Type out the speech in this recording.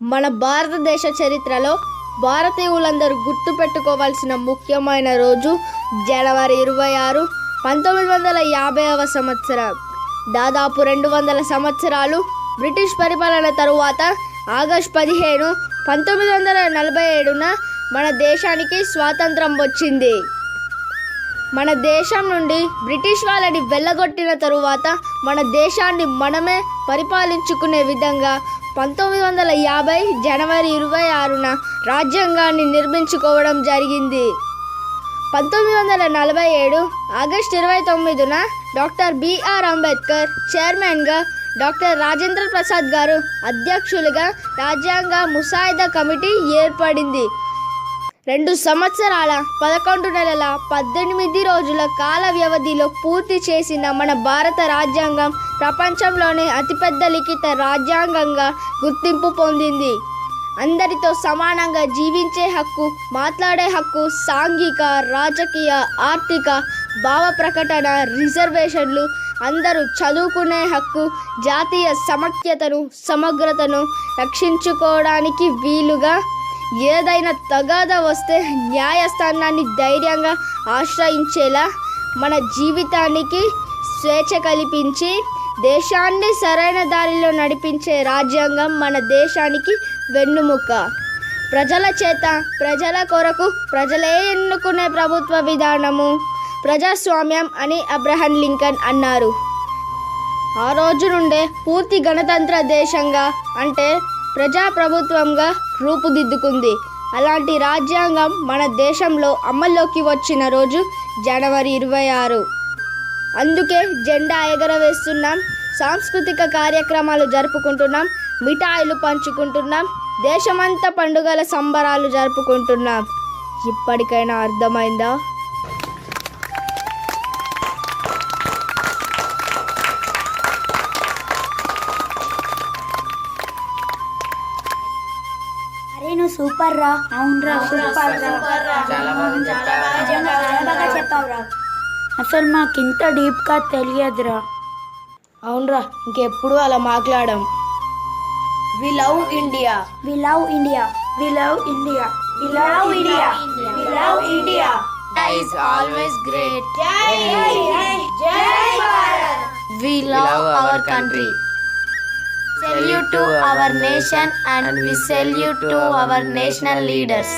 మన భారతదేశ చరిత్రలో భారతీయులందరూ గుర్తుపెట్టుకోవాల్సిన ముఖ్యమైన రోజు జనవరి 26, 1950వ సంవత్సరం. దాదాపు 200 సంవత్సరాలు బ్రిటిష్ పరిపాలన తరువాత ఆగస్టు 15, 1947న మన దేశానికి స్వాతంత్రం వచ్చింది. మన దేశం నుండి బ్రిటిష్ వాళ్ళని వెళ్ళగొట్టిన తరువాత మన దేశాన్ని మనమే పరిపాలించుకునే విధంగా 1950 జనవరి 26న రాజ్యాంగాన్ని నిర్మించుకోవడం జరిగింది. 1947 ఆగస్టు 29న డాక్టర్ బిఆర్ అంబేద్కర్ చైర్మన్గా, డాక్టర్ రాజేంద్ర ప్రసాద్ గారు అధ్యక్షులుగా రాజ్యాంగ ముసాయిదా కమిటీ ఏర్పడింది. 2 సంవత్సరాల 11 నెలల 18 రోజుల కాల వ్యవధిలో పూర్తి చేసిన మన భారత రాజ్యాంగం ప్రపంచంలోనే అతిపెద్ద లిఖిత రాజ్యాంగంగా గుర్తింపు పొందింది. అందరితో సమానంగా జీవించే హక్కు, మాట్లాడే హక్కు, సాంఘిక, రాజకీయ, ఆర్థిక, భావ ప్రకటన, రిజర్వేషన్లు, అందరూ చదువుకునే హక్కు, జాతీయ సమైక్యతను, సమగ్రతను రక్షించుకోవడానికి వీలుగా, ఏదైనా తగాదా వస్తే న్యాయస్థానాన్ని ధైర్యంగా ఆశ్రయించేలా, మన జీవితానికి స్వేచ్ఛ కల్పించి దేశాన్ని సరైన దారిలో నడిపించే రాజ్యాంగం మన దేశానికి వెన్నుముక. ప్రజల చేత, ప్రజల కొరకు, ప్రజలే ఎన్నుకునే ప్రభుత్వ విధానము ప్రజాస్వామ్యం అని అబ్రహం లింకన్ అన్నారు. ఆ రోజు నుండే పూర్తి గణతంత్ర దేశంగా, అంటే ప్రజాప్రభుత్వంగా రూపుదిద్దుకుంది. అలాంటి రాజ్యాంగం మన దేశంలో అమల్లోకి వచ్చిన రోజు జనవరి 26. అందుకే జెండా ఎగరవేస్తున్నాం, సాంస్కృతిక కార్యక్రమాలు జరుపుకుంటున్నాం, మిఠాయిలు పంచుకుంటున్నాం, దేశమంతా పండుగల సంబరాలు జరుపుకుంటున్నాం. ఇప్పటికైనా అర్థమైందా? సూపర్ రా. అవునరా, సూపర్ రా. చాలా బాగా చెప్పావురా. అసలు మాకింత డీప్గా తెలియదురా. అవునరా, ఇంకెప్పుడు అలా మాట్లాడం. We love India, we love India, we love India, we love India, we love India. is always great. జై Bharat. We love our country. Salute to our nation and we salute to our national leaders.